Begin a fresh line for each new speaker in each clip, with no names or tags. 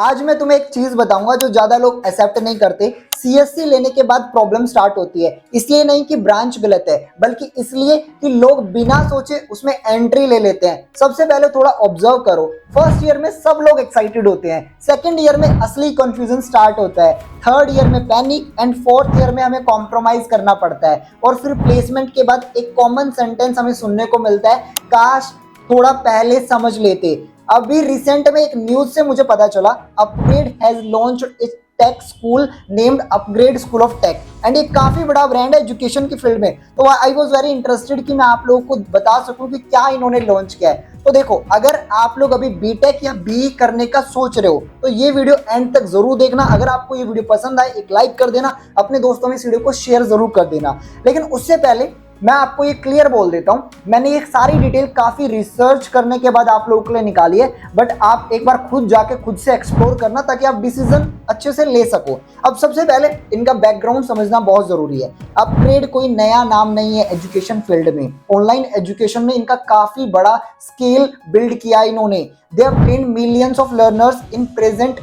आज मैं तुम्हें एक चीज बताऊंगा जो ज्यादा लोग एक्सेप्ट नहीं करते। सीएससी लेने के बाद प्रॉब्लम स्टार्ट होती है, इसलिए नहीं कि ब्रांच गलत है, बल्कि इसलिए कि लोग बिना सोचे उसमें एंट्री ले लेते हैं। सबसे पहले थोड़ा ऑब्जर्व करो, फर्स्ट ईयर में सब लोग एक्साइटेड होते हैं, सेकंड ईयर में असली कंफ्यूजन स्टार्ट होता है, थर्ड ईयर में पैनिक एंड फोर्थ ईयर में हमें कॉम्प्रोमाइज करना पड़ता है। और फिर प्लेसमेंट के बाद एक कॉमन सेंटेंस हमें सुनने को मिलता है, काश थोड़ा पहले समझ लेते। अभी रिसेंट में एक न्यूज से मुझे पता चला, upGrad has launched a tech school named upGrad school of tech, and ये काफी बड़ा ब्रांड है एजुकेशन की फील्ड में। तो आई वाज वेरी इंटरेस्टेड कि मैं आप लोगों को बता सकूं कि क्या इन्होंने लॉन्च किया है। तो देखो, अगर आप लोग अभी बीटेक या बीई करने का सोच रहे हो तो ये वीडियो एंड तक जरूर देखना। अगर आपको ये वीडियो पसंद आए, एक लाइक कर देना, अपने दोस्तों में इस वीडियो को शेयर जरूर कर देना। लेकिन उससे पहले मैं आपको ये क्लियर बोल देता हूं, मैंने ये सारी डिटेल काफी रिसर्च करने के बाद आप लोगों के लिए निकाली है, बट आप एक बार खुद जाके खुद से एक्सप्लोर करना ताकि आप डिसीजन अच्छे से ले सको। अब सबसे पहले इनका बैकग्राउंड समझना बहुत जरूरी है। अपग्रेड कोई नया नाम नहीं है एजुकेशन फील्ड में, ऑनलाइन एजुकेशन में इनका काफी बड़ा स्केल बिल्ड किया इन्होंने। They have trained millions of learners in present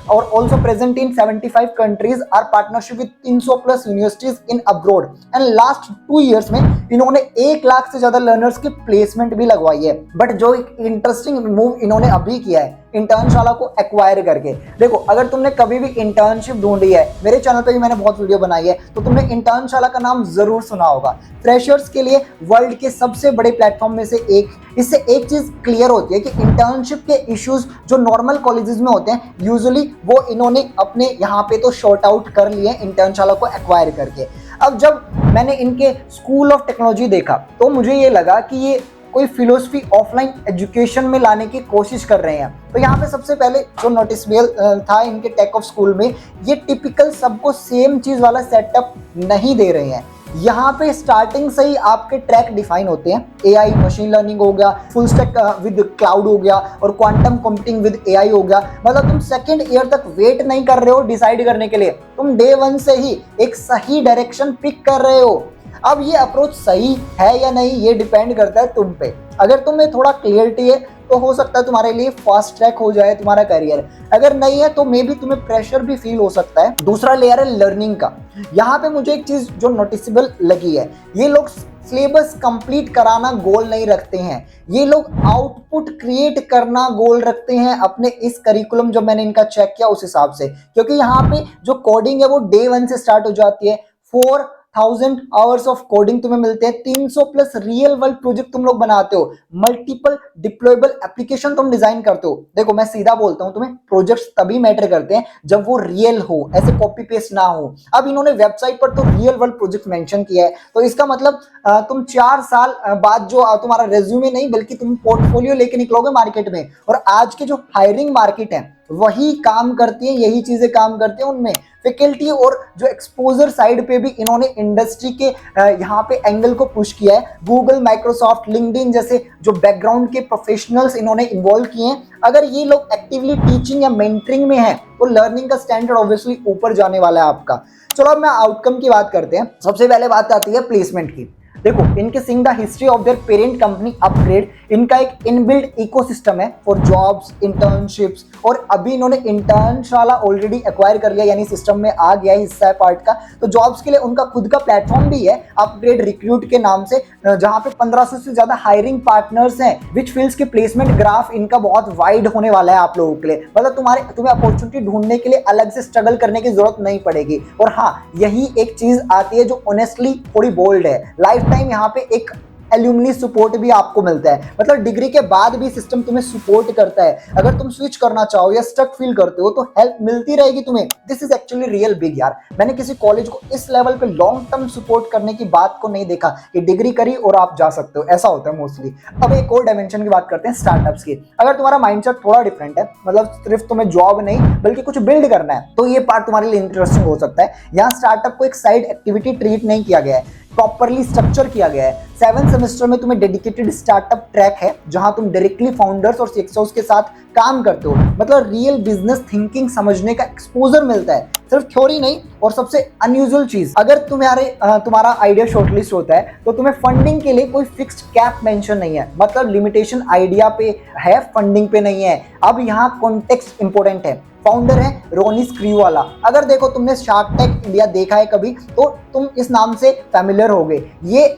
or also present in 75 countries, are partnership with 300 plus universities in abroad, and last 2 years में इन्होंने 1 लाख से ज्यादा लर्नर्स की प्लेसमेंट भी लगवाई है। बट जो एक इंटरेस्टिंग मूव इन्होंने अभी किया है, इंटर्नशाला को एक्वायर करके। देखो, अगर तुमने कभी भी इंटर्नशिप ढूंढी है, मेरे चैनल पे भी मैंने बहुत वीडियो बनाई है, तो तुमने इंटर्नशाला का नाम जरूर सुना होगा। फ्रेशर्स के लिए वर्ल्ड के सबसे बड़े प्लेटफॉर्म में से एक। इससे एक चीज क्लियर होती है कि इंटर्नशिप के इश्यूज जो नॉर्मल कॉलेजेस में होते हैं, यूजुअली वो इन्होंने अपने यहाँ पे तो शॉर्ट आउट कर लिए इंटर्नशाला को एक्वायर करके। अब जब मैंने इनके स्कूल ऑफ टेक्नोलॉजी देखा तो मुझे ये लगा कि ये कोई फिलोसफी ऑफलाइन एजुकेशन में लाने की कोशिश कर रहे हैं। तो यहाँ पे सबसे पहले जो नोटिसेबल था इनके टेक ऑफ स्कूल में, ये टिपिकल सबको सेम चीज वाला सेटअप नहीं दे रहे हैं। यहाँ पे स्टार्टिंग से ही आपके ट्रैक डिफाइन होते हैं। एआई, मशीन लर्निंग हो गया, फुल स्टैक विद क्लाउड हो गया, और क्वांटम कंप्यूटिंग विद एआई हो गया। मतलब तुम सेकंड ईयर तक वेट नहीं कर रहे हो डिसाइड करने के लिए, तुम डे 1 से ही एक सही डायरेक्शन पिक कर रहे हो। अब ये अप्रोच सही है या नहीं, ये डिपेंड करता है तुम पे। अगर तुम्हें थोड़ा क्लियरिटी है तो हो सकता है तुम्हारे लिए फास्ट ट्रैक हो जाए तुम्हारा करियर, अगर नहीं है तो मे बी तुम्हें प्रेशर भी फील हो सकता है। दूसरा लेयर है लर्निंग का। यहाँ पे मुझे एक चीज जो नोटिसेबल लगी है, ये लोग सिलेबस कंप्लीट कराना गोल नहीं रखते हैं, ये लोग आउटपुट क्रिएट करना गोल रखते हैं अपने इस करिकुलम जो मैंने इनका चेक किया उस हिसाब से। क्योंकि यहाँ पे जो कोडिंग है वो डे 1 से स्टार्ट हो जाती है। 4000 आवर्स ऑफ कोडिंग तुम्हें मिलते हैं, 300 प्लस रियल वर्ल्ड प्रोजेक्ट तुम लोग बनाते हो, मल्टीपल डिप्लॉयबल एप्लीकेशन तुम डिजाइन करते हो। देखो, मैं सीधा बोलता हूं तुम्हें, प्रोजेक्ट्स तभी मैटर करते हैं जब वो रियल हो, ऐसे कॉपी पेस्ट ना हो। अब इन्होंने वेबसाइट पर तो रियल वर्ल्ड प्रोजेक्ट मेंशन किया है, तो इसका मतलब तुम 4 साल बाद जो तुम्हारा रेज्यूमे नहीं बल्कि तुम पोर्टफोलियो लेके निकलोगे मार्केट में। और आज के जो हायरिंग मार्केट है वही काम करती है, यही चीजें काम करती है उनमें। फैकल्टी और जो एक्सपोजर साइड पे भी इन्होंने इंडस्ट्री के यहाँ पे एंगल को पुश किया है। गूगल, माइक्रोसॉफ्ट, लिंक्डइन जैसे जो बैकग्राउंड के प्रोफेशनल्स इन्होंने इन्वॉल्व किए हैं। अगर ये लोग एक्टिवली टीचिंग या मेंटरिंग में हैं तो लर्निंग का स्टैंडर्ड ऑब्वियसली ऊपर जाने वाला है आपका। चलो अब मैं आउटकम की बात करते हैं। सबसे पहले बात आती है प्लेसमेंट की। देखो, इनके seeing the history of their parent company upgrade, इनका एक इनबिल्ट इकोसिस्टम है फॉर जॉब्स, इंटर्नशिप्स, और अभी इन्होंने इंटर्नशाला ऑलरेडी एक्वायर कर लिया, यानी सिस्टम में आ गया है, हिस्सा है पार्ट का। तो जॉब्स के लिए उनका खुद का प्लेटफॉर्म भी है अपग्रेड रिक्रूट के नाम से, जहां पे 1500 से ज्यादा हायरिंग पार्टनर्स हैं। विच फील्ड्स के प्लेसमेंट ग्राफ इनका बहुत वाइड होने वाला है आप लोगों के लिए। मतलब तुम्हें अपॉर्चुनिटी ढूंढने के लिए अलग से स्ट्रगल करने की जरूरत नहीं पड़ेगी। और हाँ, यही एक चीज आती है जो ऑनेस्टली थोड़ी बोल्ड है, लाइफ टाइम यहाँ पे एक एल्यूमिनी सपोर्ट भी आपको मिलता है। मतलब डिग्री के बाद भी सिस्टम तुम्हें सपोर्ट करता है। अगर तुम स्विच करना चाहो या स्टक फील करते हो तो हेल्प मिलती रहेगी तुम्हें। This is actually real big यार। मैंने किसी कॉलेज को इस लेवल पे लॉन्ग टर्म सपोर्ट करने की बात को नहीं देखा कि डिग्री करी और आप जा सकते हो, ऐसा होता है मोस्टली। अब एक और डायमेंशन की बात करते हैं, स्टार्टअप्स की। अगर तुम्हारा माइंडसेट थोड़ा डिफरेंट है, मतलब सिर्फ तुम्हें जॉब नहीं बल्कि कुछ बिल्ड करना है, तो ये पार्ट तुम्हारे लिए इंटरेस्टिंग हो सकता है। यहाँ स्टार्टअप को एक साइड एक्टिविटी ट्रीट नहीं किया गया है, प्रॉपरली स्ट्रक्चर किया गया है। 7 सेमेस्टर में तुम्हें डेडिकेटेड स्टार्टअप ट्रैक है जहां तुम डायरेक्टली फाउंडर्स और सीईओज के साथ काम करते हो। मतलब रियल बिजनेस थिंकिंग समझने का एक्सपोजर मिलता है। सिर्फ थ्योरी नहीं। और सबसे अनयूजुअल चीज, अगर तुम्हारा आइडिया शॉर्टलिस्ट होता है तो तुम्हें फंडिंग के लिए कोई फिक्स्ड कैप मेंशन नहीं है, मतलब लिमिटेशन आइडिया पे है, फंडिंग पे नहीं है। अब यहाँ कॉन्टेक्स्ट इंपॉर्टेंट है। फाउंडर है रोनी स्क्रीवाला। अगर देखो तुमने शार्क टैंक इंडिया देखा है कभी तो तुम इस नाम से फैमिलियर होगे। ये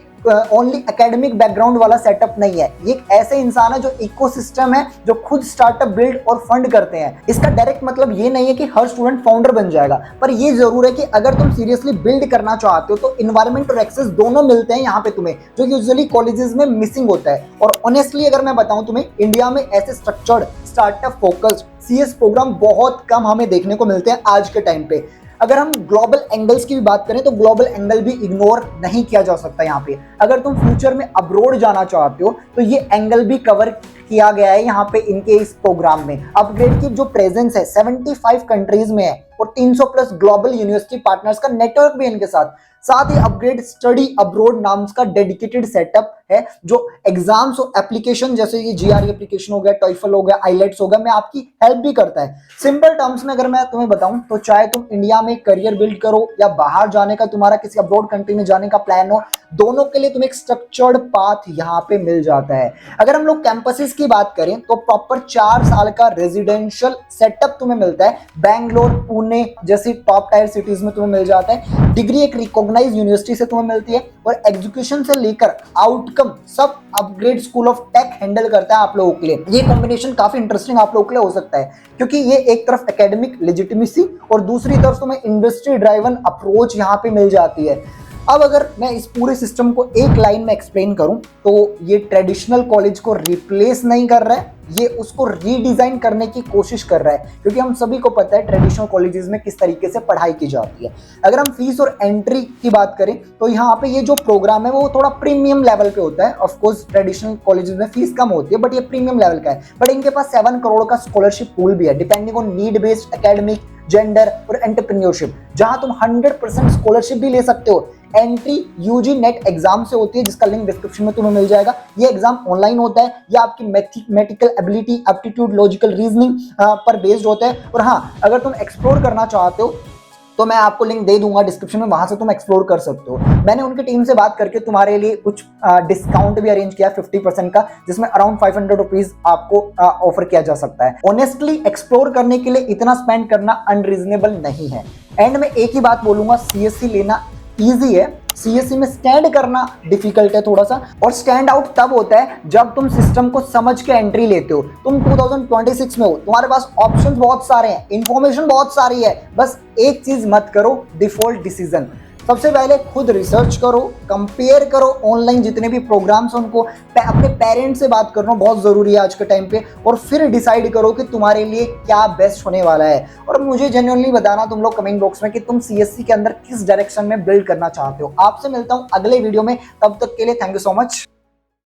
ओनली एकेडमिक बैकग्राउंड वाला सेटअप नहीं है, ये एक ऐसे इंसान है जो इकोसिस्टम है, जो खुद स्टार्टअप बिल्ड और फंड करते हैं। इसका डायरेक्ट मतलब ये नहीं है कि हर स्टूडेंट फाउंडर बन जाएगा, पर ये जरूर है कि अगर तुम सीरियसली बिल्ड करना चाहते हो तो इन्वायरमेंट और एक्सेस दोनों मिलते हैं यहाँ पे तुम्हें, जो यूजुअली कॉलेजेस में मिसिंग होता है। और ऑनेस्टली अगर मैं बताऊं तुम्हें, इंडिया में ऐसे structured startup focused CS program बहुत कम हमें देखने को मिलते हैं आज के टाइम पे। अगर हम ग्लोबल एंगल्स की भी बात करें तो ग्लोबल एंगल भी इग्नोर नहीं किया जा सकता यहाँ पे। अगर तुम फ्यूचर में अब्रोड जाना चाहते हो तो ये एंगल भी कवर किया गया है यहाँ पे इनके इस प्रोग्राम में। अपग्रेड की जो प्रेजेंस है 75 कंट्रीज में है और 300 प्लस ग्लोबल यूनिवर्सिटी पार्टनर्स का नेटवर्क भी इनके साथ ही अपग्रेड स्टडी अब्रोड नाम का डेडिकेटेड सेटअप है, जो एग्जाम्स और एप्लीकेशन जैसे ये जीआरई एप्लीकेशन हो गया, टॉइफल हो गया, आईलेट्स हो गया, में आपकी हेल्प भी करता है। सिंपल टर्म्स में अगर मैं तुम्हें बताऊं तो चाहे तुम इंडिया में करियर बिल्ड करो या बाहर जाने का तुम्हारा किसी अब्रोड कंट्री में जाने का प्लान हो, दोनों के लिए तुम्हें एक स्ट्रक्चर्ड पाथ यहाँ पे मिल जाता है। अगर हम लोग कैंपसेस की बात करें तो प्रॉपर 4 साल का रेजिडेंशियल सेटअप तुम्हें मिलता है। बैंगलोर, पुणे जैसी टॉप टायर सिटीज में तुम्हें मिल जाता है। डिग्री एक रिकॉग्नाइज्ड यूनिवर्सिटी से तुम्हें मिलती है और एजुकेशन से लेकर आउटकम सब upGrad school of tech handle करता है आप लोगों के लिए। ये कॉम्बिनेशन काफी इंटरेस्टिंग आप लोगों के लिए हो सकता है, क्योंकि ये एक तरफ एकेडमिक लेजिटिमेसी और दूसरी तरफ तुम्हें इंडस्ट्री ड्राइवन अप्रोच यहाँ पे मिल जाती है। अब अगर मैं इस पूरे सिस्टम को एक लाइन में एक्सप्लेन करूं तो ये ट्रेडिशनल कॉलेज को रिप्लेस नहीं कर रहा है, ये उसको रीडिजाइन करने की कोशिश कर रहा है, क्योंकि हम सभी को पता है ट्रेडिशनल कॉलेजेस में किस तरीके से पढ़ाई की जाती है। अगर हम फीस और एंट्री की बात करें तो यहाँ पे ये जो प्रोग्राम है वो थोड़ा प्रीमियम लेवल पे होता है। ऑफ कोर्स ट्रेडिशनल कॉलेजेस में फीस कम होती है, बट ये प्रीमियम लेवल का है। बट इनके पास 7 करोड़ का स्कॉलरशिप पूल भी है, depending on need based academic, gender और एंटरप्रेन्योरशिप, जहां तुम 100% स्कॉलरशिप भी ले सकते हो। एंट्री यूजी नेट एग्जाम से होती है, जिसका लिंक डिस्क्रिप्शन में तुम्हें मिल जाएगा। ये एग्जाम ऑनलाइन होता है, या आपकी mathematical ability, aptitude, logical reasoning पर बेस्ड होता है। और हाँ, अगर तुम एक्सप्लोर करना चाहते हो तो मैं आपको लिंक दे दूंगा डिस्क्रिप्शन में, वहां से तुम एक्सप्लोर कर सकते हो। मैंने उनकी टीम से बात करके तुम्हारे लिए कुछ डिस्काउंट भी अरेंज किया 50% का, जिसमें अराउंड 500 रुपीज आपको ऑफर किया जा सकता है। ऑनेस्टली एक्सप्लोर करने के लिए इतना स्पेंड करना अनरीजनेबल नहीं है। एंड में एक ही बात बोलूंगा, सीएससी लेना ईजी है, सीएससी में स्टैंड करना डिफिकल्ट है थोड़ा सा। और स्टैंड आउट तब होता है जब तुम सिस्टम को समझ के एंट्री लेते हो। तुम 2026 में हो, तुम्हारे पास ऑप्शंस बहुत सारे हैं, इंफॉर्मेशन बहुत सारी है, बस एक चीज मत करो, डिफॉल्ट डिसीजन। सबसे पहले खुद रिसर्च करो, कंपेयर करो, ऑनलाइन जितने भी प्रोग्राम्स हैं उनको अपने पेरेंट्स से बात करना बहुत जरूरी है आज के टाइम पे, और फिर डिसाइड करो कि तुम्हारे लिए क्या बेस्ट होने वाला है। और मुझे जेन्युइनली बताना तुम लोग कमेंट बॉक्स में कि तुम सीएससी के अंदर किस डायरेक्शन में बिल्ड करना चाहते हो। आपसे मिलता हूं अगले वीडियो में, तब तक के लिए थैंक यू सो मच।